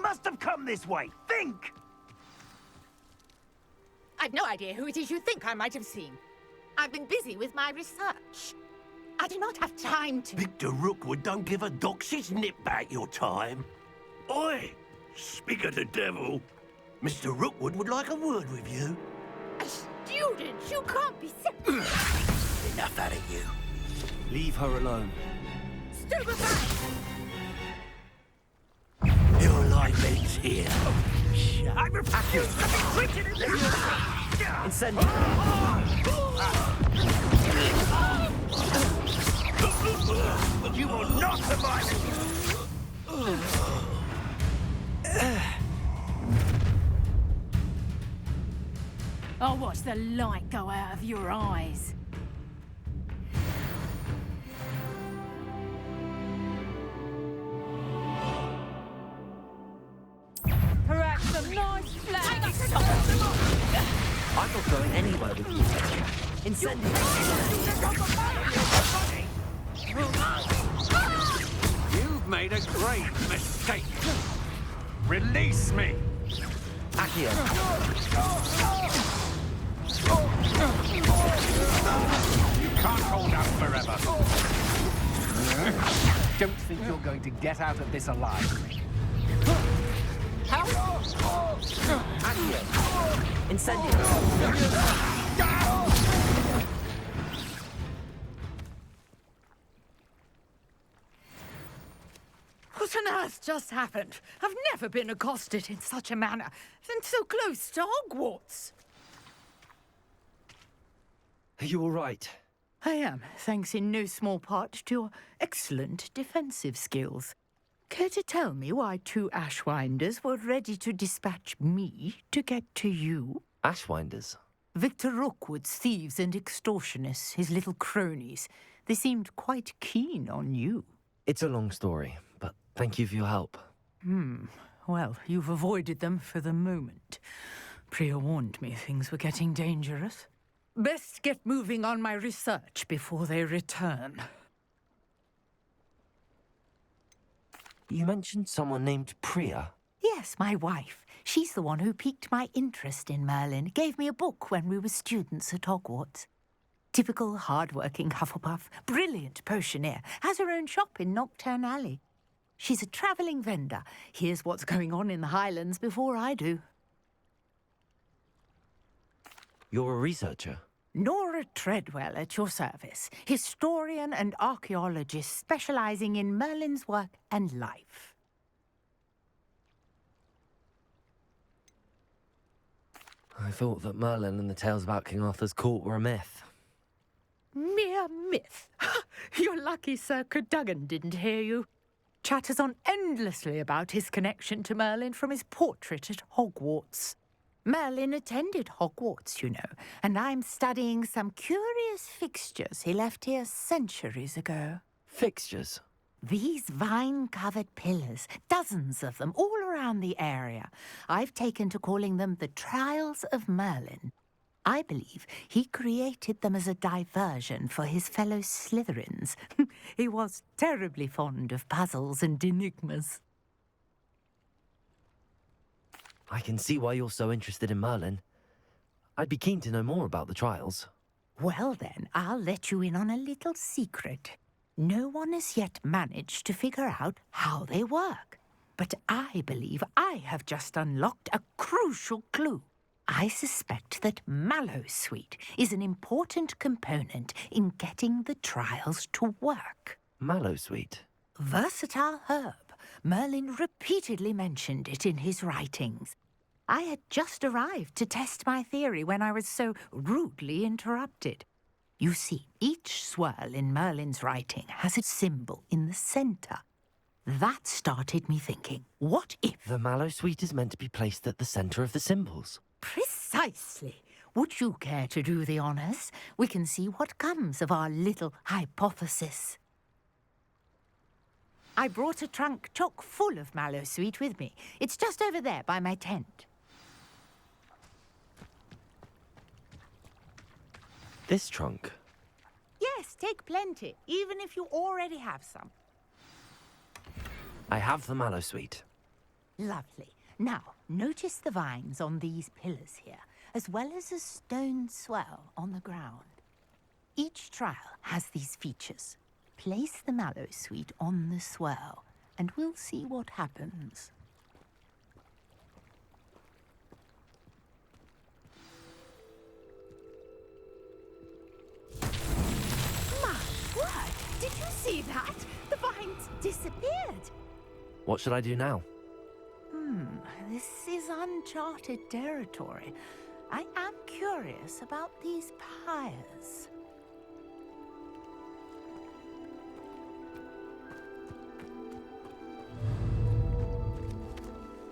must have come this way. Think! I've no idea who it is you think I might have seen. I've been busy with my research. I do not have time to... Victor Rookwood don't give a doxy's nip back your time. Oi! Speak of the devil. Mr. Rookwood would like a word with you. A student? You can't be so... Enough out of you. Leave her alone. Stupefy! Your life ends here. I refuse to be treated in this way! Incendio! You will not survive it! I'll watch the light go out of your eyes. Perhaps some nice flags. I'm not going anywhere with you. Incendio! You've made a great mistake. Release me. Accio! You can't hold out forever. Don't think you're going to get out of this alive. Accio! Incendio! What on earth just happened? I've never been accosted in such a manner, and so close to Hogwarts. Are you all right? I am, thanks in no small part to your excellent defensive skills. Care to tell me why two Ashwinders were ready to dispatch me to get to you? Ashwinders? Victor Rookwood's thieves and extortionists, his little cronies. They seemed quite keen on you. It's a long story, but thank you for your help. Well, you've avoided them for the moment. Priya warned me things were getting dangerous. Best get moving on my research before they return. You mentioned someone named Priya. Yes, my wife. She's the one who piqued my interest in Merlin. Gave me a book when we were students at Hogwarts. Typical hard-working Hufflepuff, brilliant potioneer, has her own shop in Knockturn Alley. She's a travelling vendor. Hears what's going on in the Highlands before I do. You're a researcher? Nora Treadwell at your service, historian and archaeologist specialising in Merlin's work and life. I thought that Merlin and the tales about King Arthur's court were a myth. Mere myth. You're lucky Sir Cadogan didn't hear you. Chatters on endlessly about his connection to Merlin from his portrait at Hogwarts. Merlin attended Hogwarts, you know, and I'm studying some curious fixtures he left here centuries ago. Fixtures? These vine-covered pillars, dozens of them, all around the area. I've taken to calling them the Trials of Merlin. I believe he created them as a diversion for his fellow Slytherins. He was terribly fond of puzzles and enigmas. I can see why you're so interested in Merlin. I'd be keen to know more about the trials. Well then, I'll let you in on a little secret. No one has yet managed to figure out how they work. But I believe I have just unlocked a crucial clue. I suspect that Mallowsweet is an important component in getting the trials to work. Mallowsweet? Versatile herb. Merlin repeatedly mentioned it in his writings. I had just arrived to test my theory when I was so rudely interrupted. You see, each swirl in Merlin's writing has a symbol in the centre. That started me thinking, what if... The Mallowsweet is meant to be placed at the centre of the symbols. Precisely. Would you care to do the honours? We can see what comes of our little hypothesis. I brought a trunk chock full of Mallowsweet with me. It's just over there by my tent. This trunk? Yes, take plenty, even if you already have some. I have the Mallowsweet. Lovely. Now, notice the vines on these pillars here, as well as a stone swell on the ground. Each trial has these features. Place the mallow sweet on the swell, and we'll see what happens. My word! Did you see that? The vines disappeared. What should I do now? This is uncharted territory. I am curious about these pyres.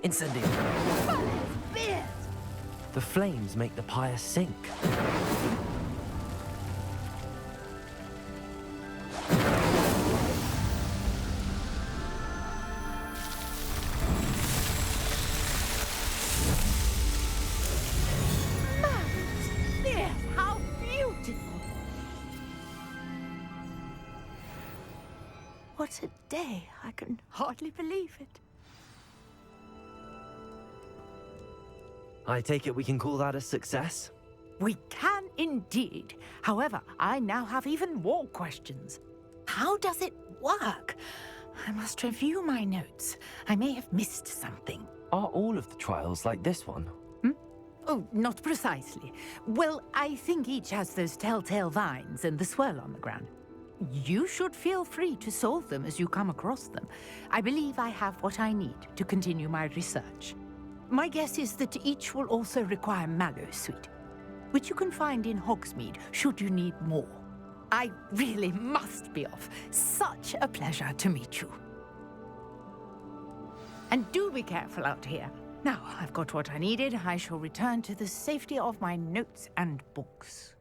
Incendio! Fire's beard! The flames make the pyre sink. Beard, how beautiful! What a day. I can hardly believe it. I take it we can call that a success? We can indeed. However, I now have even more questions. How does it work? I must review my notes. I may have missed something. Are all of the trials like this one? Oh, not precisely. Well, I think each has those telltale vines and the swirl on the ground. You should feel free to solve them as you come across them. I believe I have what I need to continue my research. My guess is that each will also require mallow sweet, which you can find in Hogsmeade should you need more. I really must be off. Such a pleasure to meet you. And do be careful out here. Now, I've got what I needed. I shall return to the safety of my notes and books.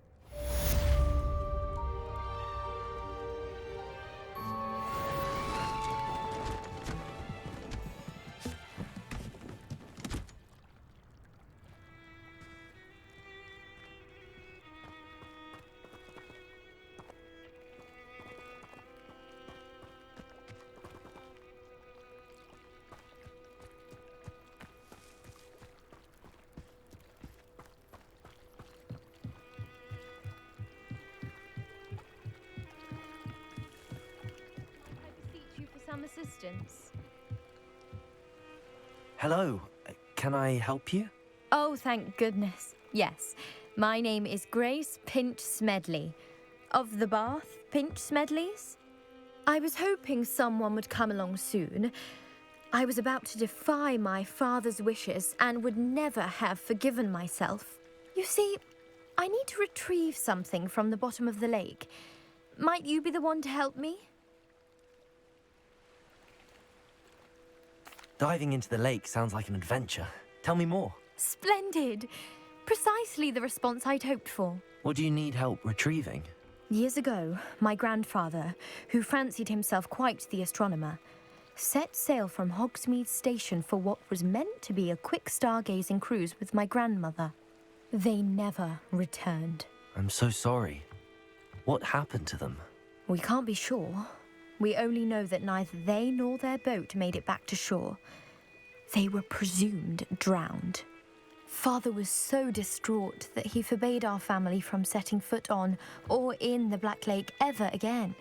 Some assistance. Hello, can I help you? Oh, thank goodness. Yes, my name is Grace Pinch Smedley, of the Bath Pinch Smedleys. I was hoping someone would come along soon. I was about to defy my father's wishes and would never have forgiven myself. You see, I need to retrieve something from the bottom of the lake. Might you be the one to help me? Diving into the lake sounds like an adventure. Tell me more. Splendid! Precisely the response I'd hoped for. What do you need help retrieving? Years ago, my grandfather, who fancied himself quite the astronomer, set sail from Hogsmeade Station for what was meant to be a quick stargazing cruise with my grandmother. They never returned. I'm so sorry. What happened to them? We can't be sure. We only know that neither they nor their boat made it back to shore. They were presumed drowned. Father was so distraught that he forbade our family from setting foot on or in the Black Lake ever again.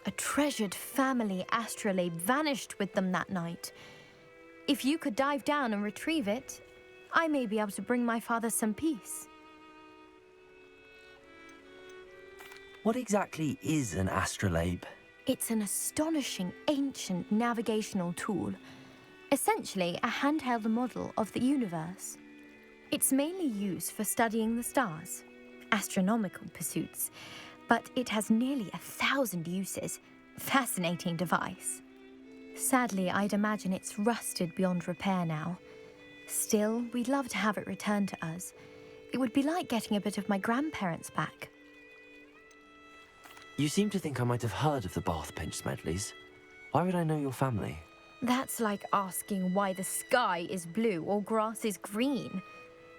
A treasured family astrolabe vanished with them that night. If you could dive down and retrieve it, I may be able to bring my father some peace. What exactly is an astrolabe? It's an astonishing ancient navigational tool, essentially a handheld model of the universe. It's mainly used for studying the stars, astronomical pursuits, but it has nearly 1,000 uses. Fascinating device. Sadly, I'd imagine it's rusted beyond repair now. Still, we'd love to have it returned to us. It would be like getting a bit of my grandparents back. You seem to think I might have heard of the Bath Pinch Smedleys. Why would I know your family? That's like asking why the sky is blue or grass is green.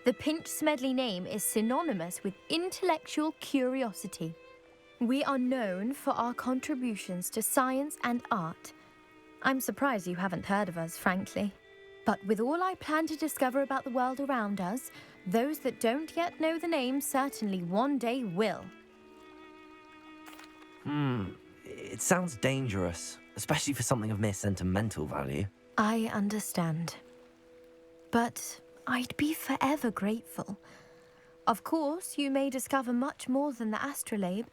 The Pinch Smedley name is synonymous with intellectual curiosity. We are known for our contributions to science and art. I'm surprised you haven't heard of us, frankly. But with all I plan to discover about the world around us, those that don't yet know the name certainly one day will. It sounds dangerous, especially for something of mere sentimental value. I understand. But I'd be forever grateful. Of course, you may discover much more than the astrolabe.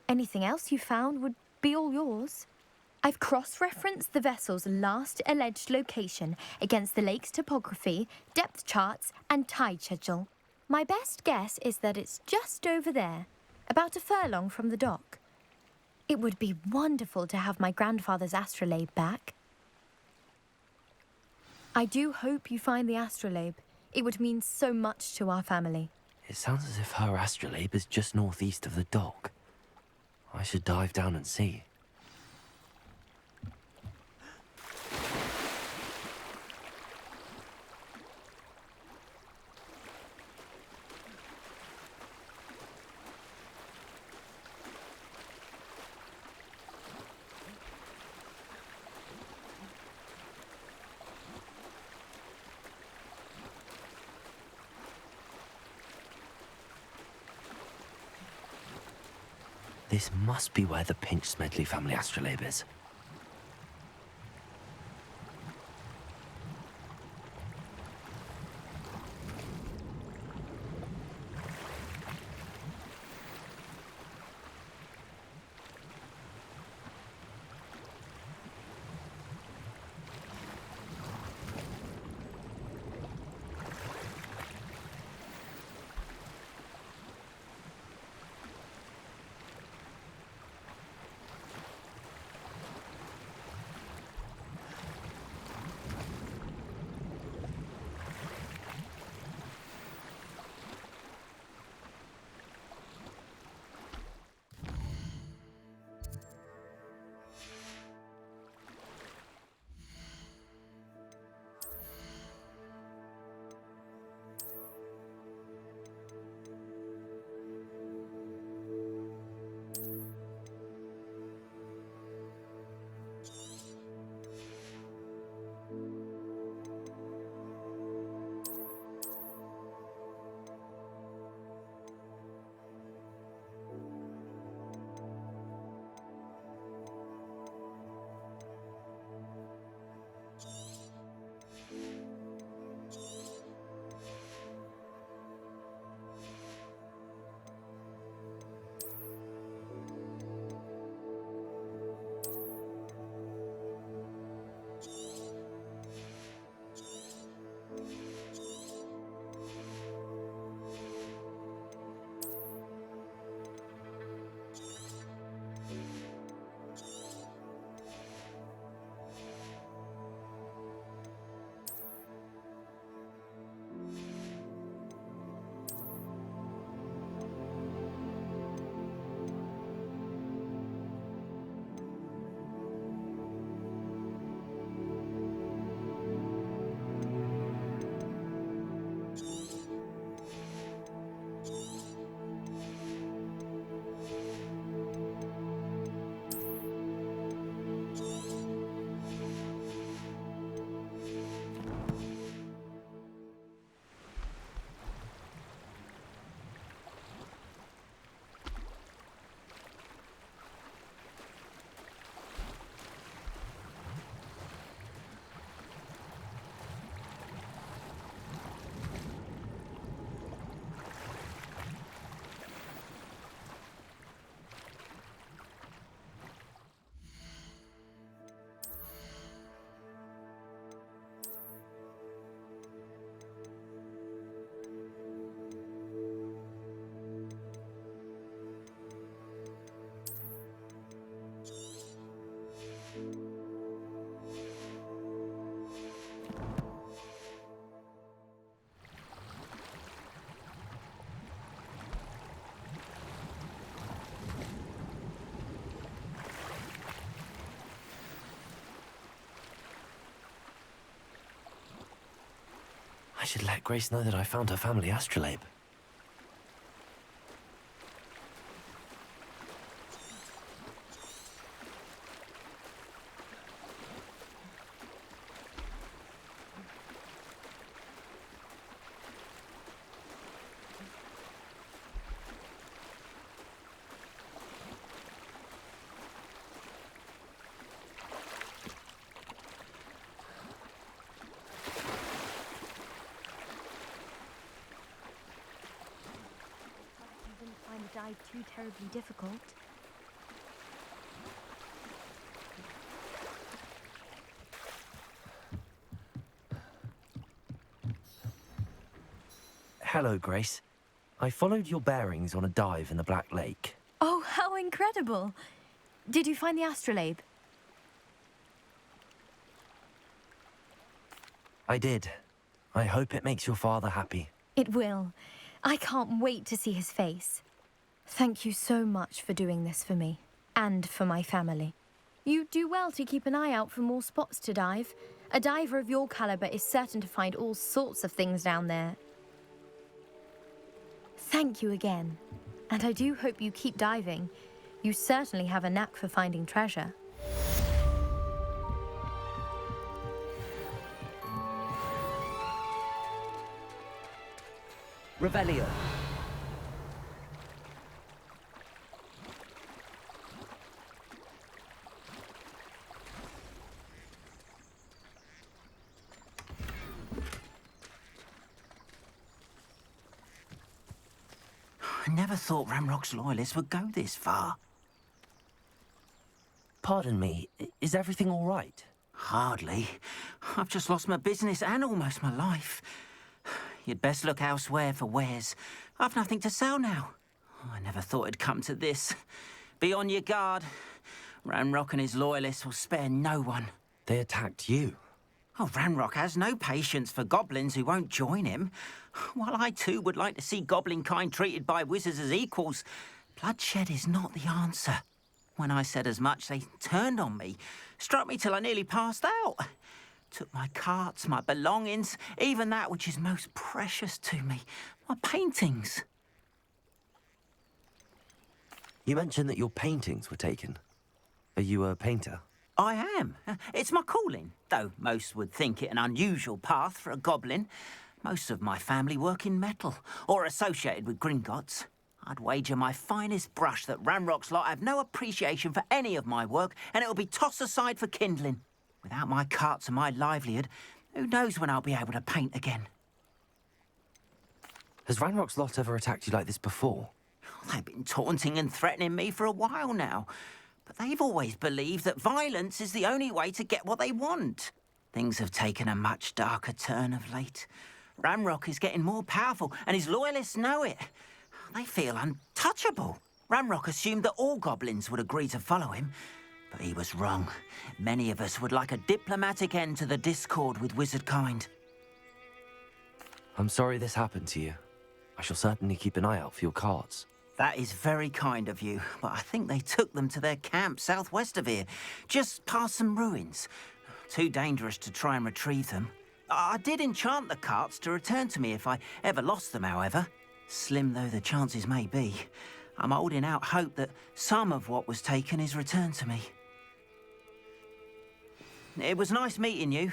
Anything else you found would be all yours. I've cross-referenced the vessel's last alleged location against the lake's topography, depth charts, and tide schedule. My best guess is that it's just over there, about a furlong from the dock. It would be wonderful to have my grandfather's astrolabe back. I do hope you find the astrolabe. It would mean so much to our family. It sounds as if her astrolabe is just northeast of the dock. I should dive down and see. This must be where the Pinch Smedley family astrolabe is. I should let Grace know that I found her family astrolabe. dive too terribly difficult. Hello, Grace. I followed your bearings on a dive in the Black Lake. Oh, how incredible! Did you find the astrolabe? I did. I hope it makes your father happy. It will. I can't wait to see his face. Thank you so much for doing this for me, and for my family. You do well to keep an eye out for more spots to dive. A diver of your caliber is certain to find all sorts of things down there. Thank you again. And I do hope you keep diving. You certainly have a knack for finding treasure. Revelio. I never thought Ramrock's loyalists would go this far. Pardon me, is everything all right? Hardly. I've just lost my business and almost my life. You'd best look elsewhere for wares. I've nothing to sell now. I never thought it'd come to this. Be on your guard. Ranrock and his loyalists will spare no one. They attacked you. Oh, Ranrock has no patience for goblins who won't join him. While I too would like to see goblin kind treated by wizards as equals, bloodshed is not the answer. When I said as much, they turned on me, struck me till I nearly passed out. Took my carts, my belongings, even that which is most precious to me, my paintings. You mentioned that your paintings were taken. Are you a painter? I am. It's my calling, though most would think it an unusual path for a goblin. Most of my family work in metal, or associated with Gringotts. I'd wager my finest brush that Ranrock's lot have no appreciation for any of my work, and it'll be tossed aside for kindling. Without my carts and my livelihood, who knows when I'll be able to paint again? Has Ranrock's lot ever attacked you like this before? They've been taunting and threatening me for a while now. But they've always believed that violence is the only way to get what they want. Things have taken a much darker turn of late. Ranrock is getting more powerful, and his loyalists know it. They feel untouchable. Ranrock assumed that all goblins would agree to follow him, but he was wrong. Many of us would like a diplomatic end to the discord with wizard kind. I'm sorry this happened to you. I shall certainly keep an eye out for your carts. That is very kind of you, but I think they took them to their camp southwest of here, just past some ruins. Too dangerous to try and retrieve them. I did enchant the carts to return to me if I ever lost them, however. Slim though the chances may be, I'm holding out hope that some of what was taken is returned to me. It was nice meeting you.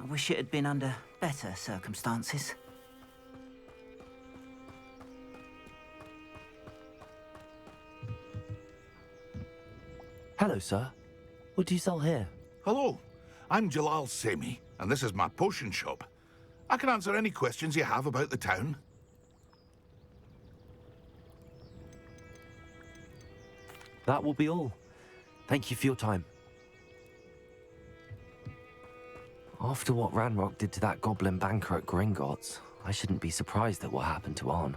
I wish it had been under better circumstances. Hello, sir. What do you sell here? Hello, I'm Jalal Semi, and this is my potion shop. I can answer any questions you have about the town. That will be all. Thank you for your time. After what Ranrock did to that goblin banker at Gringotts, I shouldn't be surprised at what happened to Arn.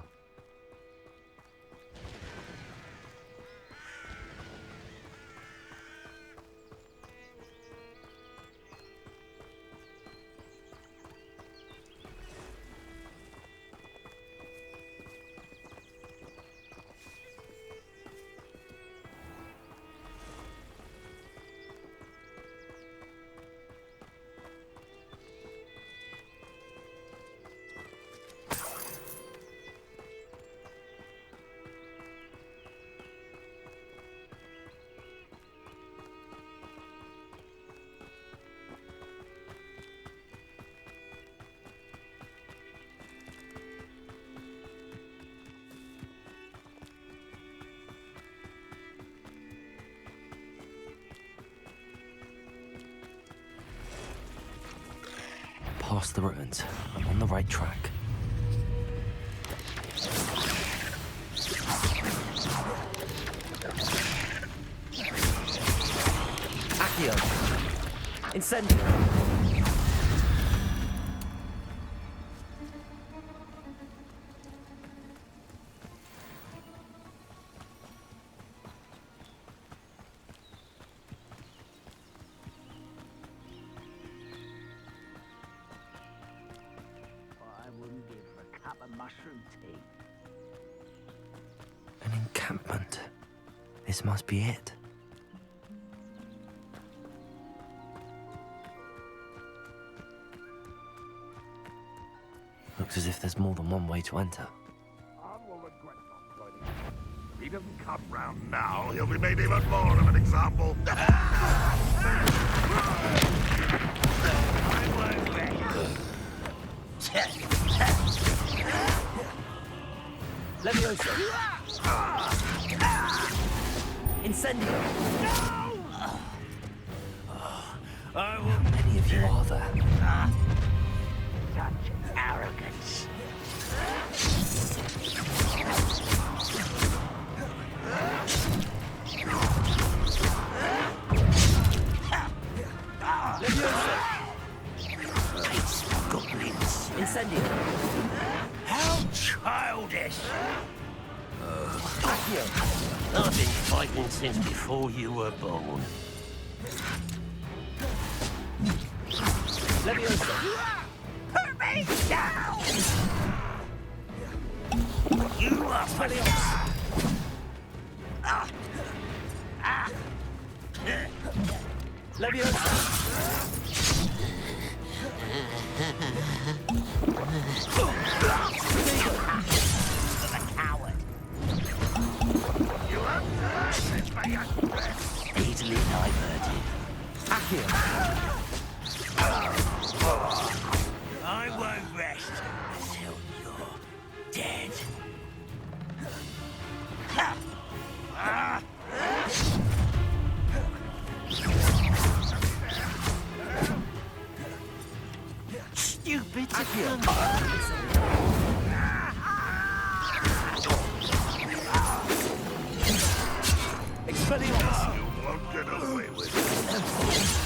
Past the ruins. I'm on the right track. Accio. Incendio. I wouldn't give a cup of mushroom tea. An encampment. This must be it. Looks as if there's more than one way to enter. If he doesn't come round now, he'll be made even more of an example. Levioso. Incendio. How many of you are there? Such arrogance. Goblins. Incendio. How childish. Accio. I've been fighting since before you were born. Levioso. Put me down! You are Levioso. easily diverted. Accio. I won't rest until you're dead. Stupid. Expelliarmus. You won't get away with it.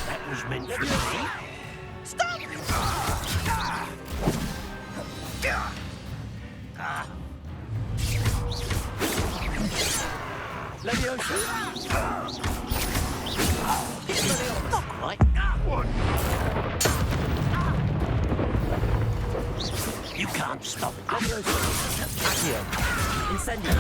That was meant for me. Levioso. Expelliarmus. Not quite. What? You can't stop it. Levioso. Accio. Incendio.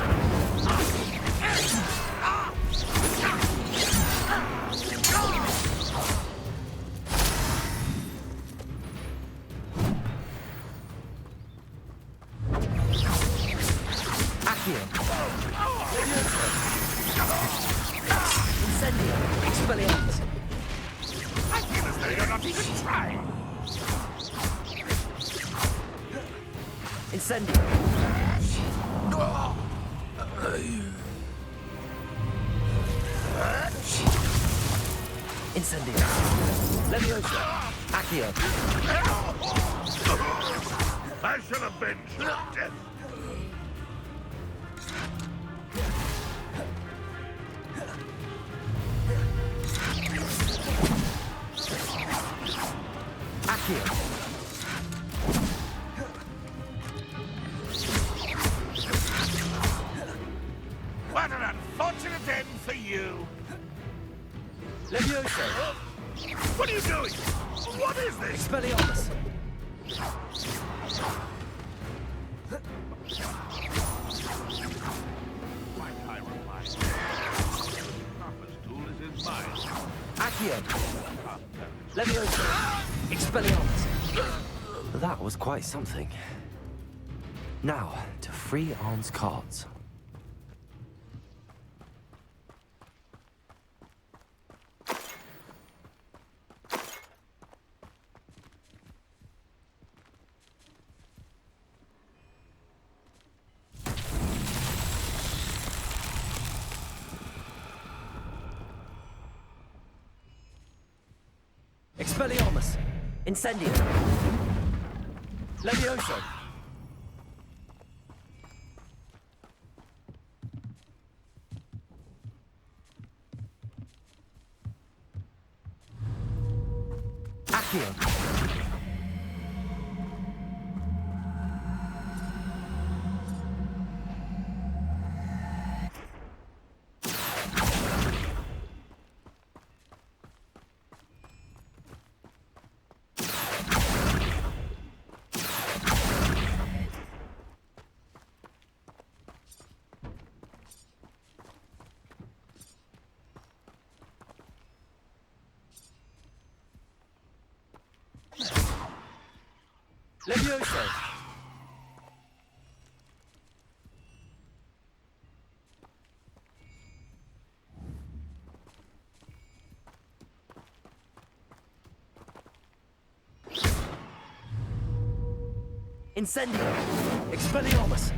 Accio. Levioso. Incendio. Expelliarmus. I feel as though you're not even trying. Incendio. Incendio. Levioso. Accio. I should have been shot dead. Accio. What an unfortunate end for you. Levioso. What are you doing? What is this? Expelliarmus. My tyrant mind. Sharpest tool is his mind. Accio. Levioso. Expelliarmus. That was quite something. Now, to free Arn's cards. Expelliarmus. Incendio. Levioso. Accio. Levioso. Incendio. Expelliarmus.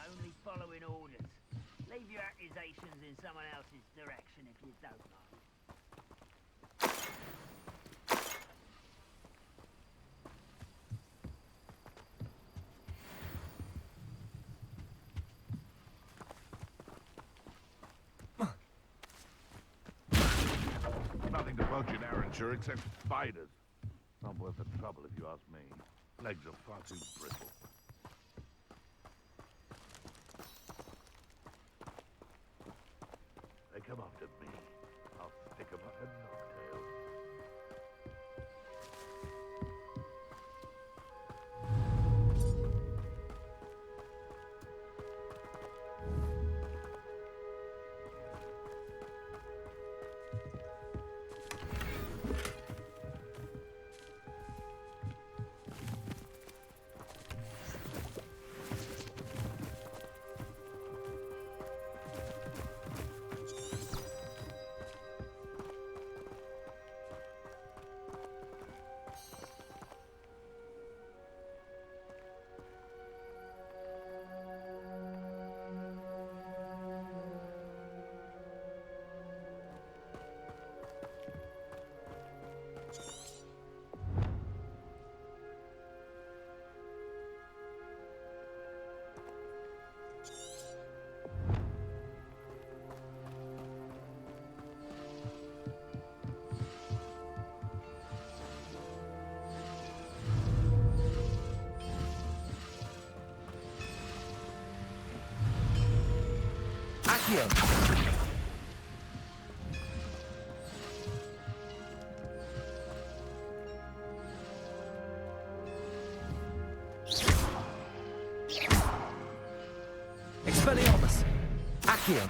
Only following orders. Leave your accusations in someone else's direction if you don't mind. Nothing to budge in Arrancher except spiders. Not worth the trouble if you ask me. Legs are far too brittle. They come after me. I'll stick 'em up a knocktail. Accio. Expelliarmus. Accio.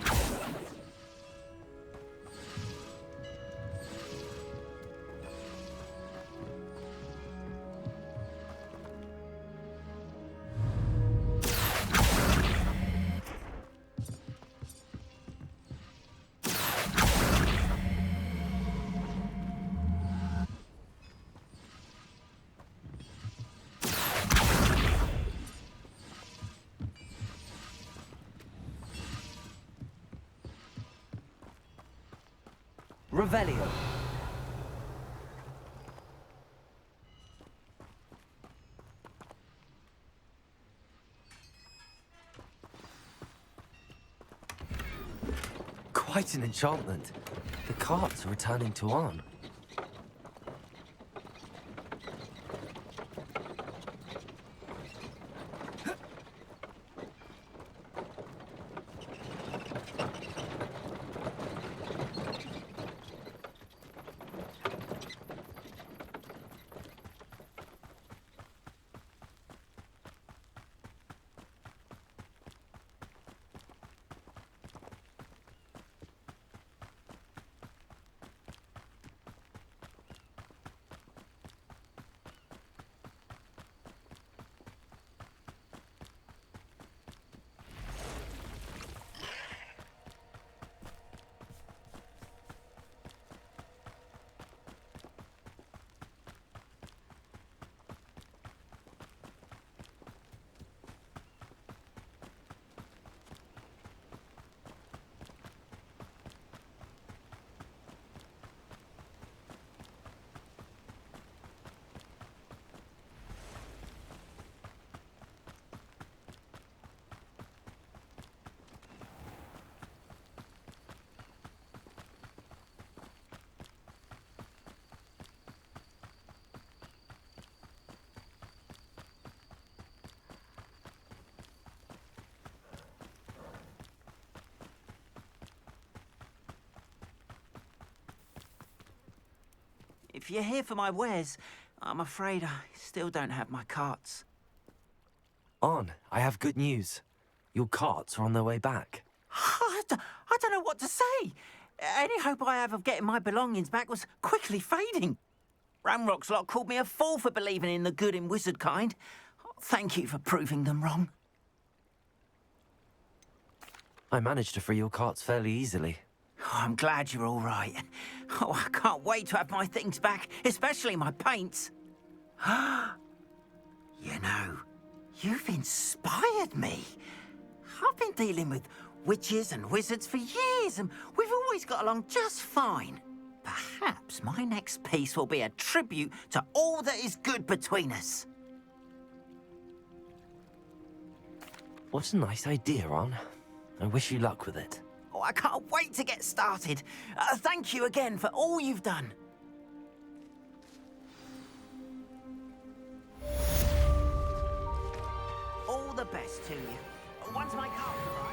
Revelio. Quite an enchantment. The carts are returning to Arn. If you're here for my wares, I'm afraid I still don't have my carts. On, I have good news. Your carts are on their way back. I don't know what to say. Any hope I have of getting my belongings back was quickly fading. Ranrock's lot called me a fool for believing in the good in wizard kind. Thank you for proving them wrong. I managed to free your carts fairly easily. Oh, I'm glad you're all right. Oh, I can't wait to have my things back, especially my paints. You know, you've inspired me. I've been dealing with witches and wizards for years, and we've always got along just fine. Perhaps my next piece will be a tribute to all that is good between us. What a nice idea, On. I wish you luck with it. Oh, I can't wait to get started. Thank you again for all you've done. All the best to you. Once my cards arrive...